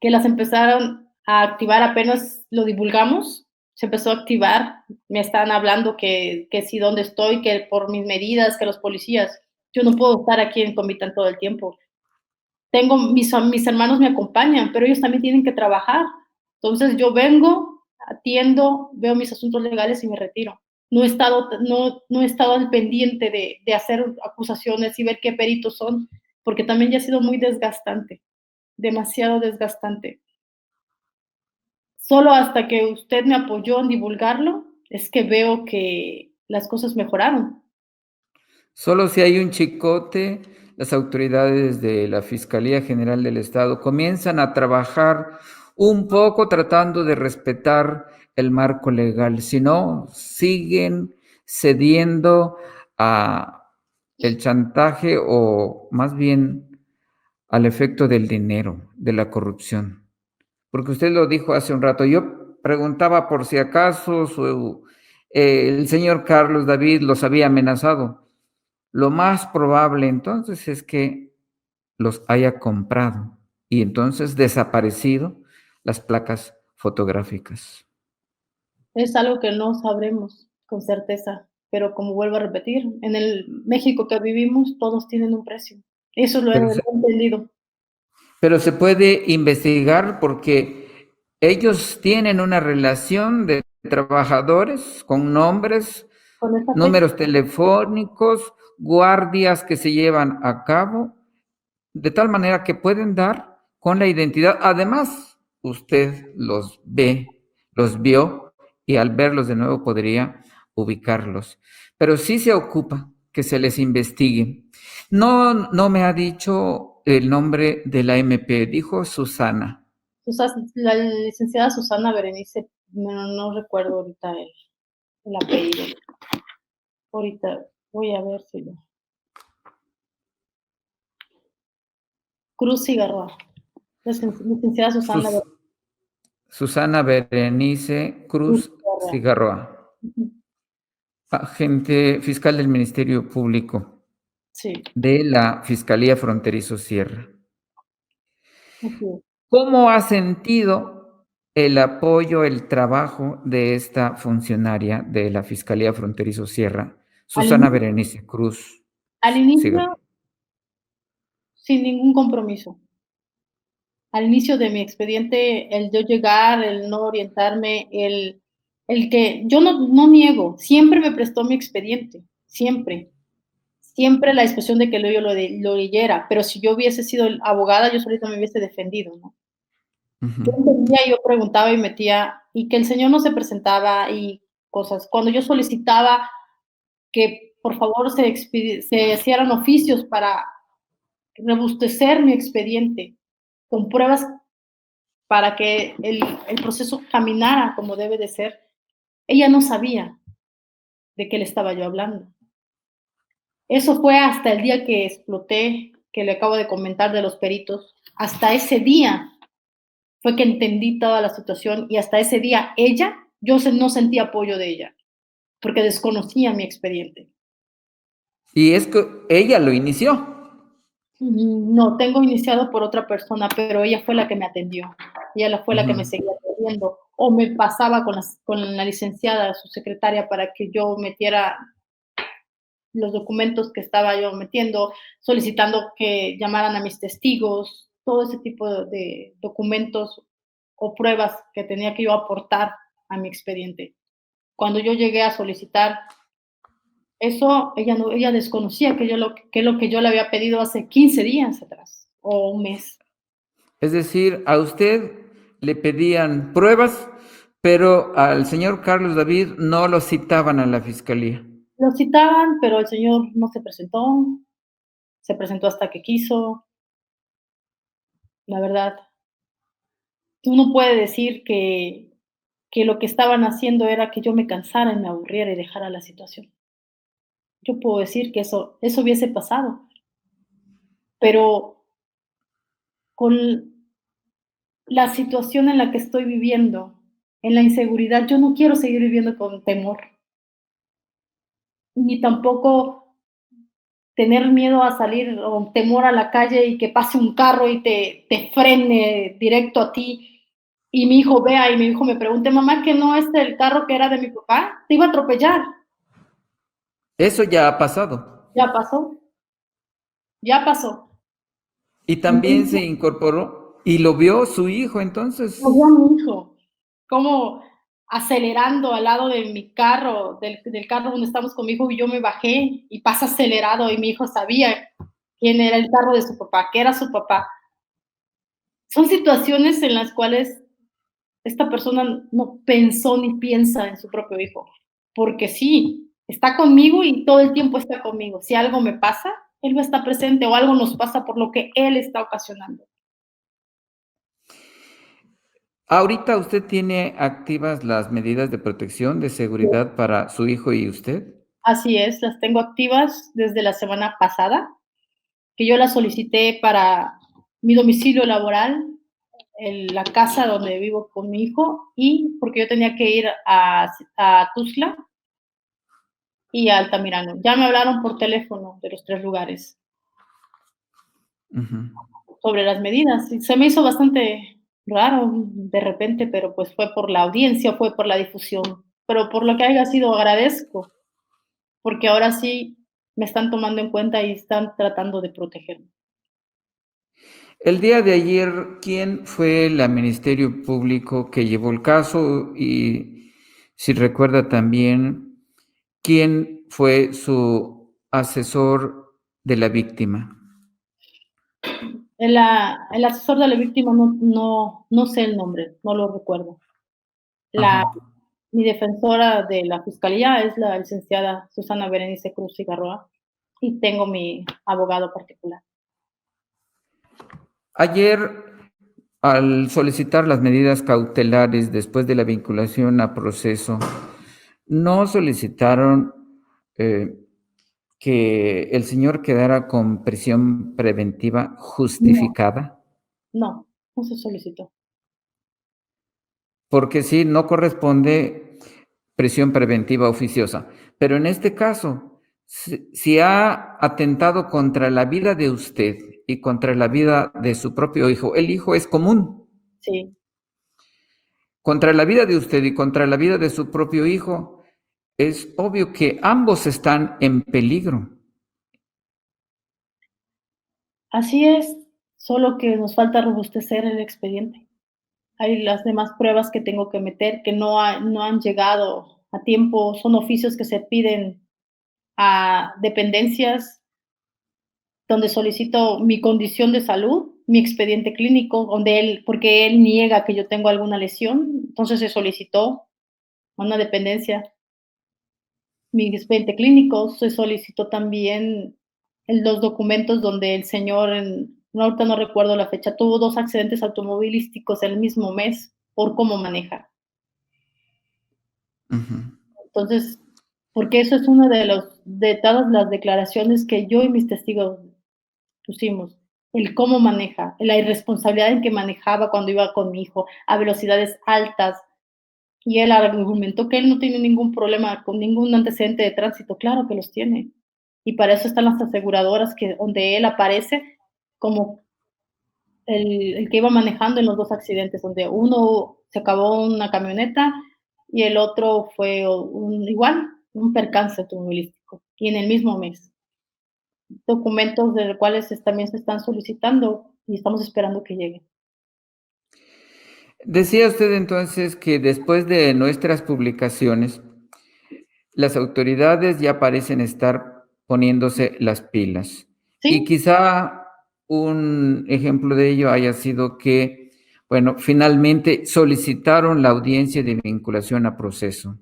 que las empezaron a activar apenas lo divulgamos, se empezó a activar, me están hablando que sí, dónde estoy, que por mis medidas, que los policías, yo no puedo estar aquí en Comitán todo el tiempo. Tengo mis hermanos me acompañan, pero ellos también tienen que trabajar. Entonces yo vengo, atiendo, veo mis asuntos legales y me retiro. No he estado al pendiente de hacer acusaciones y ver qué peritos son, porque también ya ha sido muy desgastante, demasiado desgastante. Solo hasta que usted me apoyó en divulgarlo, es que veo que las cosas mejoraron. Solo si hay un chicote, las autoridades de la Fiscalía General del Estado comienzan a trabajar un poco tratando de respetar el marco legal. Si no, siguen cediendo a el chantaje o más bien al efecto del dinero, de la corrupción. Porque usted lo dijo hace un rato. Yo preguntaba por si acaso el señor Carlos David los había amenazado. Lo más probable entonces es que los haya comprado y entonces desaparecido las placas fotográficas. Es algo que no sabremos con certeza, pero como vuelvo a repetir, en el México que vivimos todos tienen un precio. Eso lo he Pero se, entendido. pero se puede investigar porque ellos tienen una relación de trabajadores con nombres, Con esta fecha, números telefónicos, guardias que se llevan a cabo de tal manera que pueden dar con la identidad. Además, usted los ve, los vio y al verlos de nuevo podría ubicarlos. Pero sí se ocupa que se les investigue. No me ha dicho el nombre de la MP, dijo Susana. La licenciada Susana Berenice, no recuerdo ahorita el apellido. Ahorita voy a ver si lo. Cruz Cigarroa. Licenciada Susana Sus, Susana Berenice Cruz Cruz Cigarroa. Cigarroa, Ujú. agente fiscal del Ministerio Público Sí, de la Fiscalía Fronterizo Sierra. así es. ¿Cómo ha sentido el apoyo, el trabajo de esta funcionaria de la Fiscalía Fronterizo Sierra, Al Susana inicio, Berenice Cruz al Cigarro? inicio, sin ningún compromiso. Al inicio de mi expediente, el yo llegar, el no orientarme, el que yo no niego, siempre me prestó mi expediente, siempre. Siempre la disposición de que yo lo leyera, pero si yo hubiese sido abogada, yo solita me hubiese defendido, ¿no? Yo Ujú. entendía, yo preguntaba y metía, y que el señor no se presentaba y cosas. Cuando yo solicitaba que por favor se hicieran oficios para robustecer mi expediente con pruebas para que el proceso caminara como debe de ser, ella no sabía de qué le estaba yo hablando. Eso fue hasta el día que exploté, que le acabo de comentar de los peritos. Hasta ese día fue que entendí toda la situación y hasta ese día yo no sentí apoyo de ella, porque desconocía mi expediente. Y es que ella lo inició. No, tengo iniciado por otra persona, pero ella fue la que me atendió. Ella fue la que me Ujú. seguía atendiendo. O me pasaba con la licenciada, su secretaria, para que yo metiera los documentos que estaba yo metiendo, solicitando que llamaran a mis testigos, todo ese tipo de documentos o pruebas que tenía que yo aportar a mi expediente. Cuando yo llegué a solicitar eso, ella desconocía que lo que yo le había pedido hace 15 días atrás o un mes. Es decir, a usted le pedían pruebas, pero al señor Carlos David no lo citaban a la fiscalía. Lo citaban, pero el señor no se presentó hasta que quiso, la verdad. Uno puede decir que lo que estaban haciendo era que yo me cansara y me aburriera y dejara la situación. Yo puedo decir que eso hubiese pasado, pero con la situación en la que estoy viviendo, en la inseguridad, yo no quiero seguir viviendo con temor, ni tampoco tener miedo a salir o temor a la calle y que pase un carro y te frene directo a ti y mi hijo vea y mi hijo me pregunte, mamá, ¿que no es el carro que era de mi papá? Te iba a atropellar. Eso ya ha pasado. Ya pasó, ya pasó. Y también se incorporó y lo vio su hijo, Lo entonces. vio a mi hijo, como acelerando al lado de mi carro, del carro donde estamos con mi hijo, y yo me bajé y pasa acelerado y mi hijo sabía quién era el carro de su papá, que era su papá. Son situaciones en las cuales esta persona no pensó ni piensa en su propio hijo, porque sí. está conmigo y todo el tiempo está conmigo. Si algo me pasa, él va a estar presente o algo nos pasa por lo que él está ocasionando. ¿Ahorita usted tiene activas las medidas de protección, de seguridad para su hijo y usted? Así es, las tengo activas desde la semana pasada, que yo las solicité para mi domicilio laboral, la casa donde vivo con mi hijo y porque yo tenía que ir a Tuxtla y a Altamirano. Ya me hablaron por teléfono de los 3 lugares Ujú. sobre las medidas y se me hizo bastante raro de repente, pero pues fue por la audiencia, fue por la difusión, pero por lo que haya sido agradezco, porque ahora sí me están tomando en cuenta y están tratando de protegerme. El día de ayer, ¿quién fue el Ministerio Público que llevó el caso? Y si recuerda también, ¿quién fue su asesor de la víctima? El asesor de la víctima no sé el nombre, no lo recuerdo. La Ajá. Mi defensora de la fiscalía es la licenciada Susana Berenice Cruz Cigarroa y tengo mi abogado particular. Ayer, al solicitar las medidas cautelares después de la vinculación a proceso, ¿no solicitaron eh, que el señor quedara con prisión preventiva No, justificada? no se solicitó. Porque sí, no corresponde prisión preventiva oficiosa. Pero en este caso, si ha atentado contra la vida de usted y contra la vida de su propio hijo, el hijo es común, Sí, contra la vida de usted y contra la vida de su propio hijo, es obvio que ambos están en peligro. así es, solo que nos falta robustecer el expediente. Hay las demás pruebas que tengo que meter que no han llegado a tiempo, son oficios que se piden a dependencias donde solicito mi condición de salud, mi expediente clínico, donde porque él niega que yo tengo alguna lesión, entonces se solicitó a una dependencia mi expediente clínico, se solicitó también los documentos donde el señor, no, ahorita no recuerdo la fecha, tuvo 2 accidentes automovilísticos el mismo mes por cómo maneja. Ujú, Entonces, porque eso es una de todas las declaraciones que yo y mis testigos pusimos, el cómo maneja, la irresponsabilidad en que manejaba cuando iba con mi hijo a velocidades altas, y él argumentó que él no tiene ningún problema con ningún antecedente de tránsito, claro que los tiene, y para eso están las aseguradoras que donde él aparece como el que iba manejando en los 2 accidentes, donde uno se acabó una camioneta y el otro fue un percance automovilístico, y en el mismo mes. Documentos de los cuales también se están solicitando y estamos esperando que lleguen. decía usted entonces que después de nuestras publicaciones, las autoridades ya parecen estar poniéndose las pilas. Y Sí, quizá un ejemplo de ello haya sido que, bueno, finalmente solicitaron la audiencia de vinculación a proceso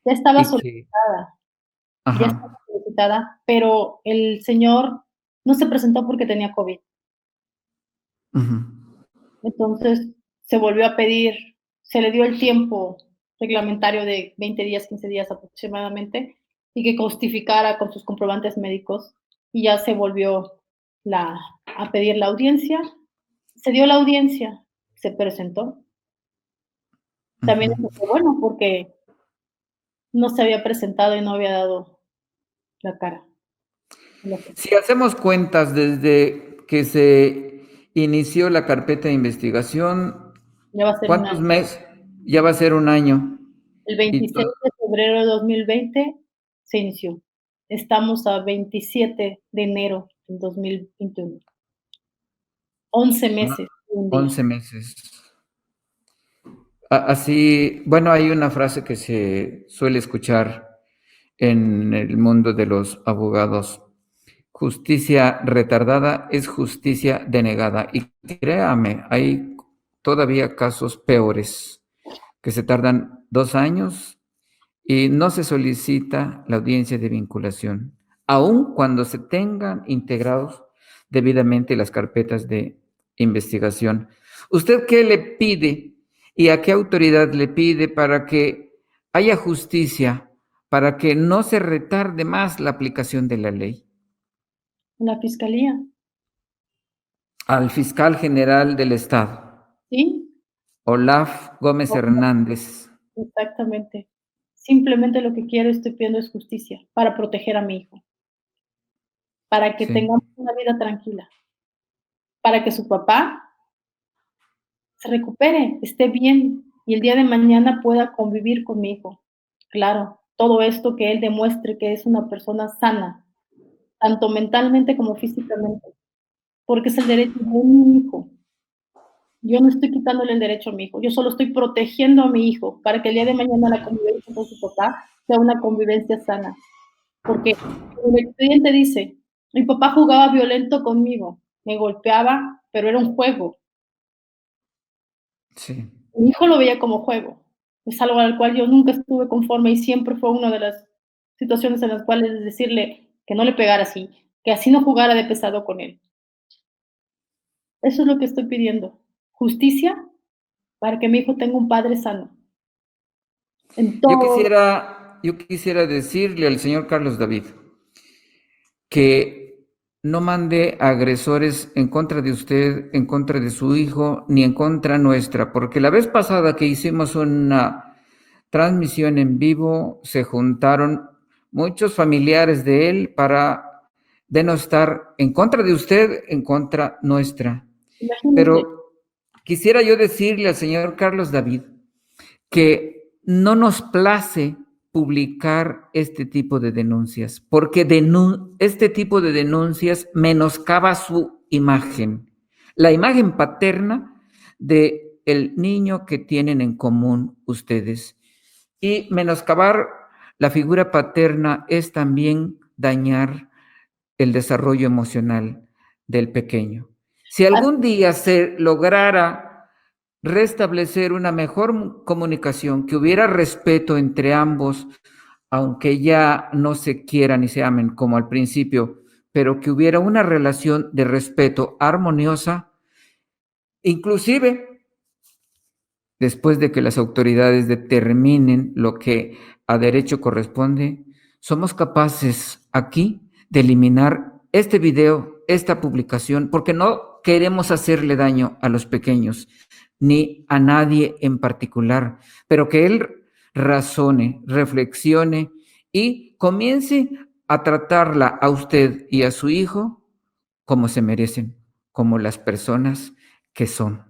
ya estaba y que, solicitada, ya estaba ajá, solicitada, pero el señor no se presentó porque tenía COVID. ujú, Entonces, se volvió a pedir, se le dio el tiempo reglamentario de 20 días, 15 días aproximadamente, y que justificara con sus comprobantes médicos, y ya se volvió la a pedir la audiencia. Se dio la audiencia, se presentó. ujú. También eso fue bueno, porque no se había presentado y no había dado la cara. Si hacemos cuentas desde que se inició la carpeta de investigación, Ya va a ser un ¿cuántos año. meses? Ya va a ser un año. El Y 26 de febrero de 2020 se inició. Estamos a 27 de enero del 2021. 11 meses y un día. 11 meses. Así, bueno, hay una frase que se suele escuchar en el mundo de los abogados. Justicia retardada es justicia denegada. Y créame, hay todavía casos peores que se tardan 2 años y no se solicita la audiencia de vinculación, aun cuando se tengan integrados debidamente las carpetas de investigación. ¿Usted qué le pide y a qué autoridad le pide para que haya justicia, para que no se retarde más la aplicación de la ley? La fiscalía, Al fiscal general del Estado, ¿sí? Olaf Gómez Hernández. Exactamente. Simplemente lo que quiero, estoy pidiendo es justicia para proteger a mi hijo, para que Sí. tengamos una vida tranquila, para que su papá se recupere, esté bien y el día de mañana pueda convivir con mi hijo. Claro, todo esto que él demuestre que es una persona sana, tanto mentalmente como físicamente, porque es el derecho de mi hijo. Yo no estoy quitándole el derecho a mi hijo, yo solo estoy protegiendo a mi hijo para que el día de mañana la convivencia con su papá sea una convivencia sana. Porque el expediente dice, mi papá jugaba violento conmigo, me golpeaba, pero era un juego. Sí. Mi hijo lo veía como juego. Es algo al cual yo nunca estuve conforme y siempre fue una de las situaciones en las cuales decirle que no le pegara así, que así no jugara de pesado con él. Eso es lo que estoy pidiendo. Justicia para que mi hijo tenga un padre sano. En Yo todo. quisiera, yo quisiera decirle al señor Carlos David que no mande agresores en contra de usted, en contra de su hijo, ni en contra nuestra, porque la vez pasada que hicimos una transmisión en vivo, se juntaron muchos familiares de él para denostar en contra de usted, en contra nuestra. Imagínese, Pero quisiera yo decirle al señor Carlos David que no nos place publicar este tipo de denuncias, porque este tipo de denuncias menoscaba su imagen, la imagen paterna de el niño que tienen en común ustedes. Y menoscabar la figura paterna es también dañar el desarrollo emocional del pequeño. Si algún día se lograra restablecer una mejor comunicación, que hubiera respeto entre ambos, aunque ya no se quieran ni se amen como al principio, pero que hubiera una relación de respeto armoniosa, inclusive después de que las autoridades determinen lo que a derecho corresponde, somos capaces aquí de eliminar este video, esta publicación, porque no queremos hacerle daño a los pequeños, ni a nadie en particular, pero que él razone, reflexione y comience a tratarla a usted y a su hijo como se merecen, como las personas que son.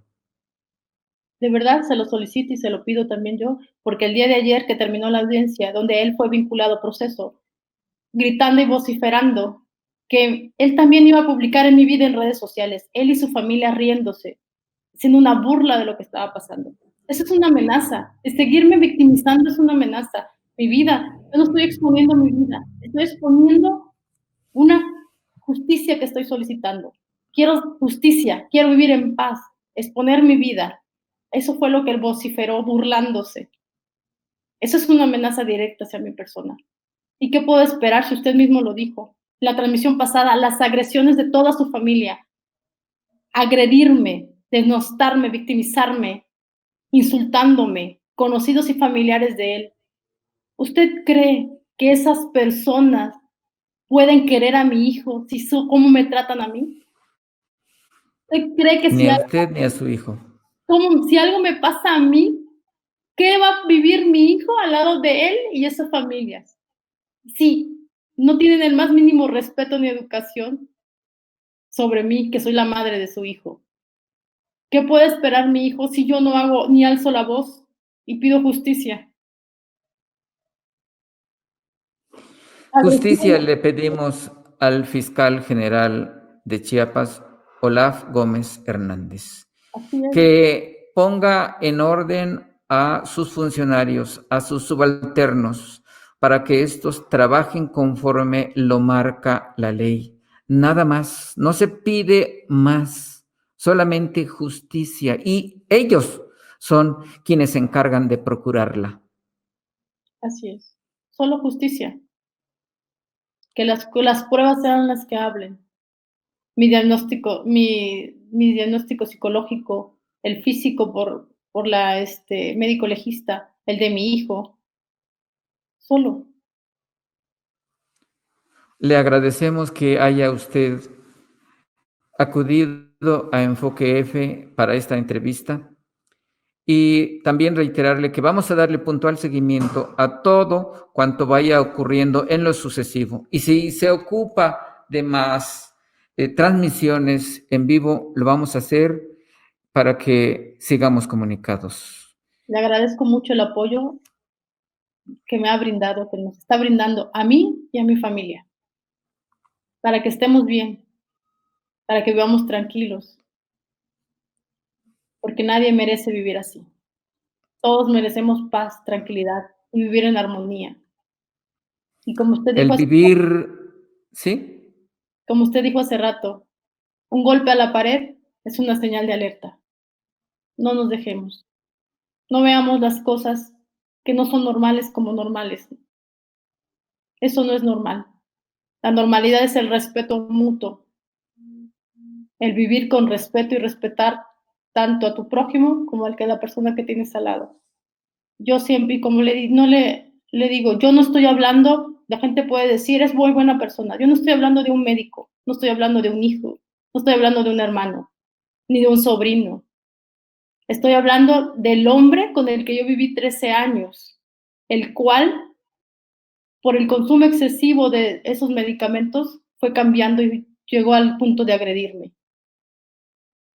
de verdad se lo solicito y se lo pido también yo, porque el día de ayer que terminó la audiencia, donde él fue vinculado a proceso, gritando y vociferando que él también iba a publicar en mi vida en redes sociales, él y su familia riéndose, siendo una burla de lo que estaba pasando. Eso es una amenaza, el seguirme victimizando es una amenaza. Mi vida, yo no estoy exponiendo mi vida, estoy exponiendo una justicia que estoy solicitando. Quiero justicia, quiero vivir en paz, exponer mi vida. Eso fue lo que él vociferó burlándose. Eso es una amenaza directa hacia mi persona. ¿Y qué puedo esperar si usted mismo lo dijo? La transmisión pasada, las agresiones de toda su familia, agredirme, denostarme, victimizarme, insultándome, conocidos y familiares de él. ¿Usted cree que esas personas pueden querer a mi hijo si cómo me tratan a mí? ¿Usted cree que Ni a usted ni a su hijo. si algo me pasa a mí, qué va a vivir mi hijo al lado de él y esas familias? Sí, no tienen el más mínimo respeto ni educación sobre mí, que soy la madre de su hijo. ¿Qué puede esperar mi hijo si yo no hago ni alzo la voz y pido justicia? Justicia Agresivo, le pedimos al fiscal general de Chiapas, Olaf Gómez Hernández, así es. que ponga en orden a sus funcionarios, a sus subalternos, para que estos trabajen conforme lo marca la ley. Nada más, no se pide más, solamente justicia. Y ellos son quienes se encargan de procurarla. Así es. Solo justicia. Que las pruebas sean las que hablen. Mi diagnóstico psicológico, el físico por la, médico legista, el de mi hijo, solo. Le agradecemos que haya usted acudido a Enfoque F para esta entrevista y también reiterarle que vamos a darle puntual seguimiento a todo cuanto vaya ocurriendo en lo sucesivo. Y si se ocupa de más transmisiones en vivo, lo vamos a hacer para que sigamos comunicados. Le agradezco mucho el apoyo que me ha brindado, que nos está brindando a mí y a mi familia, para que estemos bien, para que vivamos tranquilos, porque nadie merece vivir así. Todos merecemos paz, tranquilidad y vivir en armonía. Y El vivir, ¿sí? como usted dijo hace rato, un golpe a la pared es una señal de alerta. No nos dejemos. No veamos las cosas que no son normales como normales. Eso no es normal. La normalidad es el respeto mutuo, el vivir con respeto y respetar tanto a tu prójimo como al que la persona que tienes al lado. Yo siempre, como no le digo, yo no estoy hablando, la gente puede decir, es muy buena persona. Yo no estoy hablando de un médico, no estoy hablando de un hijo, no estoy hablando de un hermano, ni de un sobrino. Estoy hablando del hombre con el que yo viví 13 años, el cual, por el consumo excesivo de esos medicamentos, fue cambiando y llegó al punto de agredirme.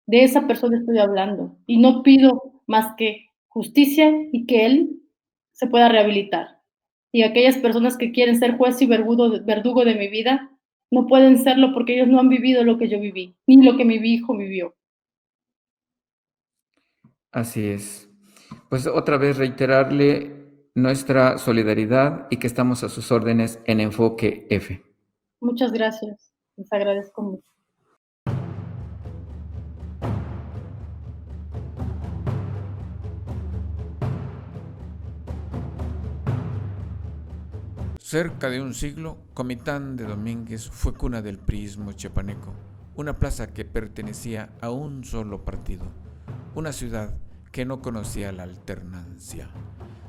De esa persona estoy hablando y no pido más que justicia y que él se pueda rehabilitar. Y aquellas personas que quieren ser juez y verdugo de mi vida, no pueden serlo porque ellos no han vivido lo que yo viví, ni lo que mi hijo vivió. Así es. Pues otra vez reiterarle nuestra solidaridad y que estamos a sus órdenes en Enfoque F. Muchas gracias, les agradezco mucho. Cerca de un siglo, Comitán de Domínguez fue cuna del priismo chiapaneco, una plaza que pertenecía a un solo partido, una ciudad que no conocía la alternancia.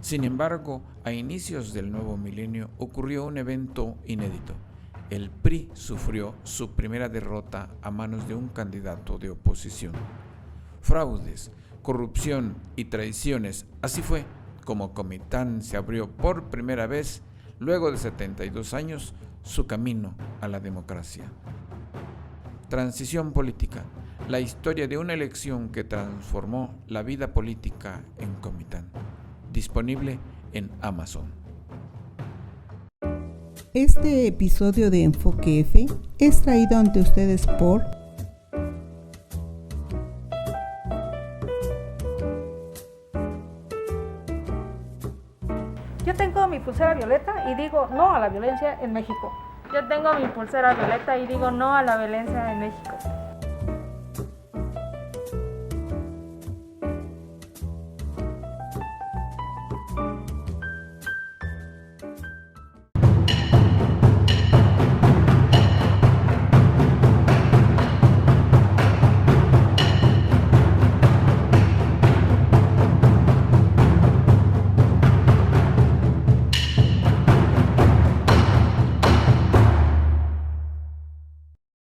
Sin embargo, a inicios del nuevo milenio ocurrió un evento inédito. El PRI sufrió su primera derrota a manos de un candidato de oposición. Fraudes, corrupción y traiciones, así fue como Comitán se abrió por primera vez, luego de 72 años, su camino a la democracia. Transición política, la historia de una elección que transformó la vida política en Comitán. Disponible en Amazon. Este episodio de Enfoque F es traído ante ustedes por Yo tengo mi pulsera violeta y digo no a la violencia en México. Yo tengo mi pulsera violeta y digo no a la violencia en México.